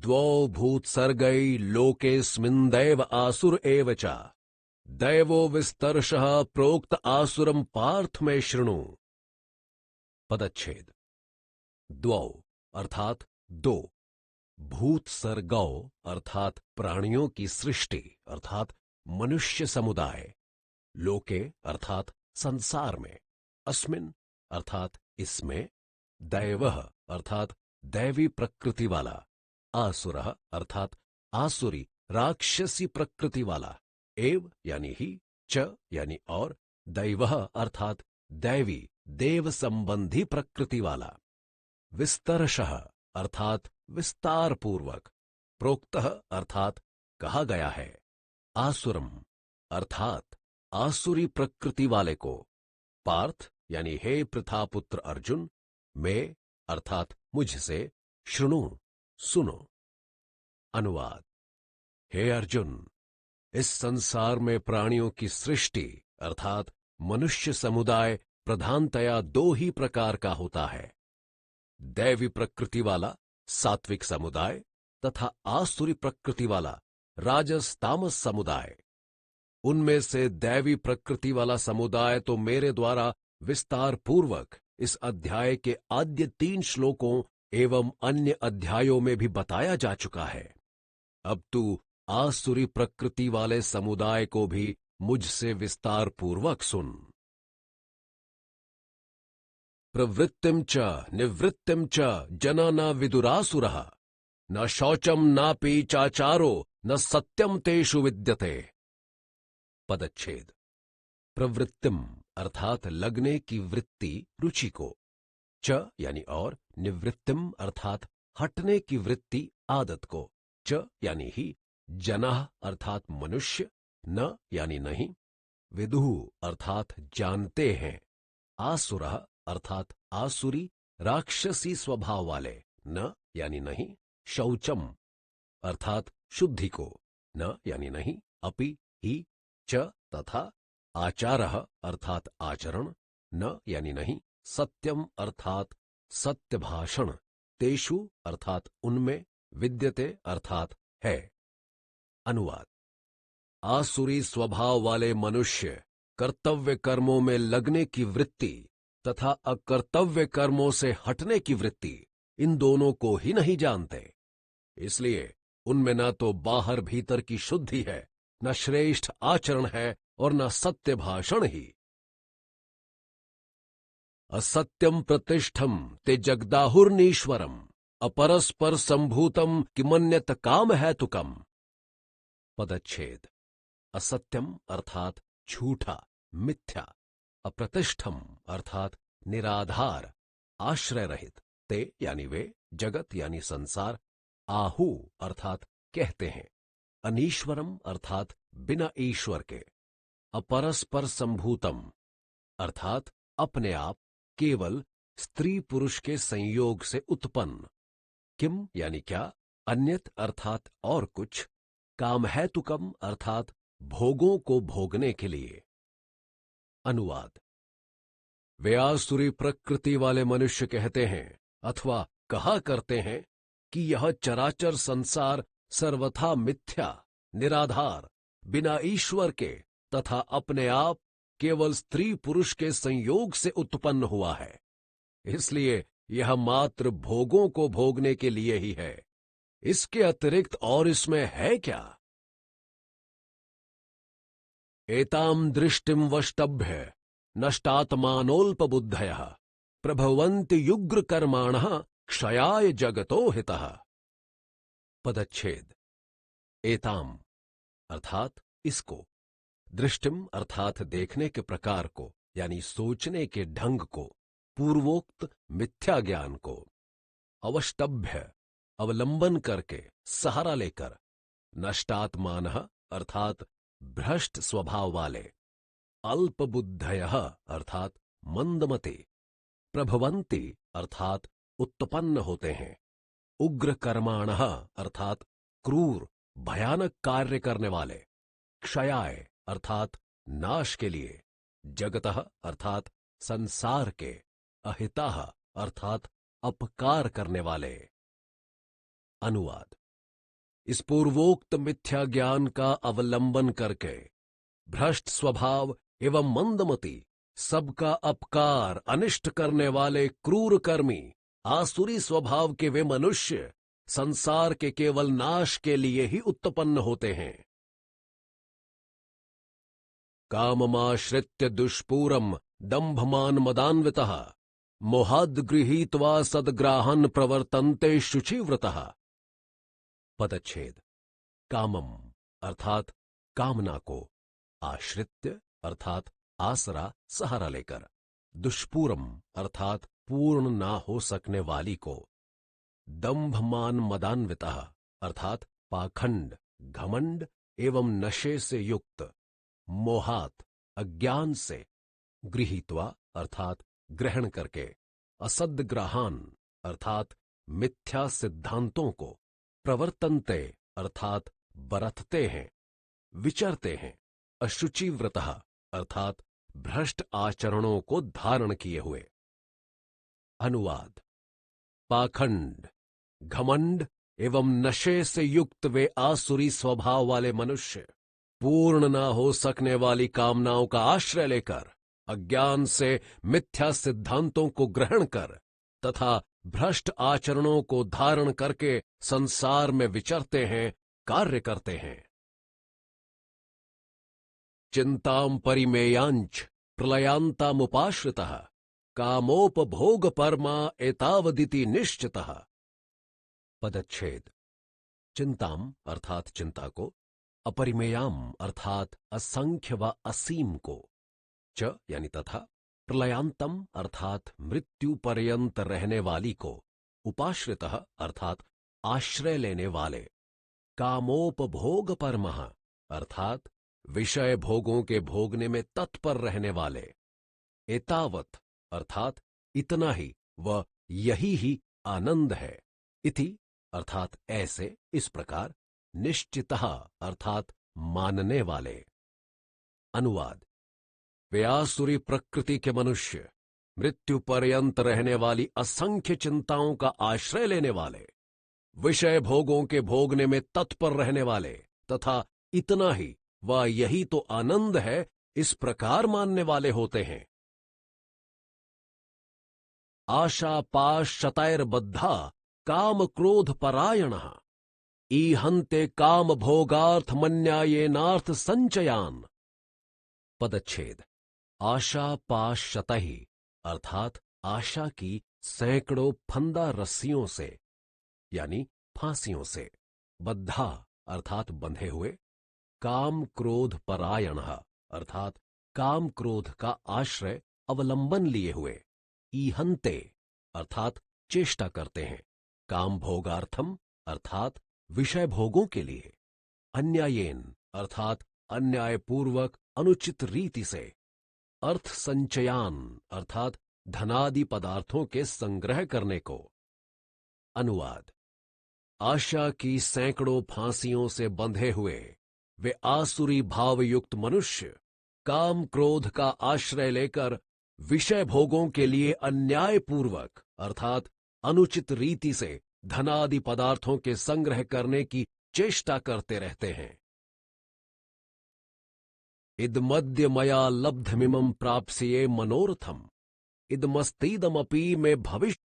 द्वौ भूत्सर्गै लोकेऽस्मिन् दैव आसुर एव च दैवो विस्तर्षः प्रोक्त आसुरम पार्थ में शृणु। पदच्छेद। द्वौ अर्थात दो, भूत्सर्गौ अर्थात प्राणियों की सृष्टि अर्थात मनुष्य समुदाय, लोके अर्थात संसार में, अस्मिन अर्थात इसमें, दैवः अर्थात दैवी प्रकृति वाला, आसुरः अर्थात आसुरी राक्षसी प्रकृति वाला, एव यानी ही, च यानी और, दैवः अर्थात दैवी देव संबंधी प्रकृति वाला, विस्तरशः अर्थात विस्तार पूर्वक, प्रोक्तः अर्थात कहा गया है, आसुरम अर्थात आसुरी प्रकृति वाले को, पार्थ यानी हे पृथापुत्र अर्जुन, में अर्थात मुझसे, शृणु सुनो। अनुवाद। हे अर्जुन, इस संसार में प्राणियों की सृष्टि अर्थात मनुष्य समुदाय प्रधानतया दो ही प्रकार का होता है, दैवी प्रकृति वाला सात्विक समुदाय तथा आसुरी प्रकृति वाला राजस तामस समुदाय। उनमें से दैवी प्रकृति वाला समुदाय तो मेरे द्वारा विस्तार पूर्वक इस अध्याय के आद्य 3 श्लोकों एवं अन्य अध्यायों में भी बताया जा चुका है। अब तू आसुरी प्रकृति वाले समुदाय को भी मुझसे विस्तार पूर्वक सुन। प्रवृत्तिम च निवृत्तिम च जना न विदुरासुरः न शौचम नापि चाचारो न सत्यम तेषु विद्यते। पदच्छेद। प्रवृत्तिम अर्थात लगने की वृत्ति रुचि को, च यानी और, निवृत्तिम अर्थात हटने की वृत्ति आदत को, च यानी ही, जनः अर्थात मनुष्य, न यानी नहीं, विदुः अर्थात जानते हैं, आसुरः अर्थात आसुरी राक्षसी स्वभाव वाले, न यानी नहीं, शौचम अर्थात शुद्धि को, न यानी नहीं, अपि ही, च तथा, आचारः अर्थात आचरण, न यानी नहीं, सत्यम अर्थात सत्य भाषण, तेषु अर्थात उनमें, विद्यते अर्थात है। अनुवाद। आसुरी स्वभाव वाले मनुष्य कर्तव्य कर्मों में लगने की वृत्ति तथा अकर्तव्य कर्मों से हटने की वृत्ति, इन दोनों को ही नहीं जानते, इसलिए उनमें न तो बाहर भीतर की शुद्धि है, न श्रेष्ठ आचरण है और न सत्य भाषण ही। असत्यम प्रतिष्ठम ते जगदाहुर्नीश्वरम अपरस्पर संभूतम किमन्यत काम हेतुकम। पदच्छेद। असत्यम अर्थात झूठा, मिथ्या, अप्रतिष्ठम अर्थात निराधार, आश्रय रहित, ते यानी वे, जगत यानी संसार, आहु अर्थात कहते हैं, अनीश्वरम अर्थात बिना ईश्वर के, अपरस्पर संभूतम अर्थात अपने आप केवल स्त्री पुरुष के संयोग से उत्पन्न, किम यानी क्या, अन्यत अर्थात और कुछ, काम हेतुकम अर्थात भोगों को भोगने के लिए। अनुवाद। वे आसुरी प्रकृति वाले मनुष्य कहते हैं अथवा कहा करते हैं कि यह चराचर संसार सर्वथा मिथ्या, निराधार, बिना ईश्वर के तथा अपने आप केवल स्त्री पुरुष के संयोग से उत्पन्न हुआ है, इसलिए यह मात्र भोगों को भोगने के लिए ही है, इसके अतिरिक्त और इसमें है क्या। एताम दृष्टिम वष्टभ्य नष्टात्मानोल्पबुद्धयः प्रभवन्ति युग्र कर्माणः क्षयाय जगतो हितः। पदच्छेद। एताम अर्थात इसको, दृष्टिम अर्थात देखने के प्रकार को यानी सोचने के ढंग को, पूर्वोक्त मिथ्या ज्ञान को, अवष्टभ्य अवलंबन करके, सहारा लेकर, नष्टात्मानः अर्थात भ्रष्ट स्वभाव वाले, अल्पबुद्धयः अर्थात मंदमते, प्रभवन्ति अर्थात उत्पन्न होते हैं, उग्र कर्माणः अर्थात क्रूर भयानक कार्य करने वाले, क्षयाय अर्थात नाश के लिए, जगतः अर्थात संसार के, अहिताः अर्थात अपकार करने वाले। अनुवाद। इस पूर्वोक्त मिथ्या ज्ञान का अवलंबन करके भ्रष्ट स्वभाव एवं मंदमती, सबका अपकार अनिष्ट करने वाले क्रूर कर्मी, आसुरी स्वभाव के वे मनुष्य संसार के केवल नाश के लिए ही उत्पन्न होते हैं। काममाश्रित्य दुष्पूरम दंभमान मदान्वितः मोहाद् गृहीत्वा सद्ग्राहन् प्रवर्तन्ते शुचिव्रतः। पदच्छेद। कामम अर्थात कामना को, आश्रित्य अर्थात आसरा सहारा लेकर, दुष्पूरम अर्थात पूर्ण ना हो सकने वाली को, दंभमान मदान्वितः अर्थात पाखंड, घमंड एवं नशे से युक्त, मोहात अज्ञान से, गृहीत्वा अर्थात ग्रहण करके, असद्ग्राहान अर्थात मिथ्या सिद्धांतों को, प्रवर्तन्ते अर्थात बरतते हैं, विचरते हैं, अशुचिव्रतः अर्थात भ्रष्ट आचरणों को धारण किए हुए। अनुवाद। पाखंड, घमंड एवं नशे से युक्त वे आसुरी स्वभाव वाले मनुष्य पूर्ण ना हो सकने वाली कामनाओं का आश्रय लेकर, अज्ञान से मिथ्या सिद्धांतों को ग्रहण कर तथा भ्रष्ट आचरणों को धारण करके संसार में विचरते हैं, कार्य करते हैं। चिंतां परिमेयांच प्रलयांतामुपाश्रितः कामोपभोग परमा एतावदिति निश्चितः। पदच्छेद। चिंताम अर्थात चिंता को, अपरिमेयाम अर्थात असंख्य व असीम को, च यानी तथा, प्रलयांतम अर्थात मृत्यु पर्यंत रहने वाली को, उपाश्रितः अर्थात आश्रय लेने वाले, कामोपभोग परमः अर्थात विषय भोगों के भोगने में तत्पर रहने वाले, एतावत अर्थात इतना ही व यही ही आनंद है, इति अर्थात ऐसे, इस प्रकार, निश्चितः अर्थात मानने वाले। अनुवाद। वे आसुरी प्रकृति के मनुष्य मृत्यु पर्यंत रहने वाली असंख्य चिंताओं का आश्रय लेने वाले, विषय भोगों के भोगने में तत्पर रहने वाले तथा इतना ही व यही तो आनंद है, इस प्रकार मानने वाले होते हैं। आशा पाश शतैर्बद्धा काम क्रोध परायणः ईहन्ते काम भोगार्थ मन्यायेनार्थ संचयान। पदच्छेद। आशा पाश शतैः अर्थात आशा की सैकड़ों फंदा रस्सियों से यानी फांसियों से, बद्धा अर्थात बंधे हुए, काम क्रोध परायणः अर्थात काम क्रोध का आश्रय अवलंबन लिए हुए, ईहन्ते अर्थात चेष्टा करते हैं, काम भोगार्थम अर्थात विषय भोगों के लिए, अन्यायेन अर्थात अन्यायपूर्वक अनुचित रीति से, अर्थ संचयान अर्थात धनादि पदार्थों के संग्रह करने को। अनुवाद। आशा की सैकड़ों फांसियों से बंधे हुए वे आसुरी भावयुक्त मनुष्य काम क्रोध का आश्रय लेकर विषय भोगों के लिए अन्यायपूर्वक अर्थात अनुचित रीति से धनादि पदार्थों के संग्रह करने की चेष्टा करते रहते हैं। इदमद्य मया लब्धमिमं प्राप्स्ये मनोरथम इदमस्तीदमपि में भविष्य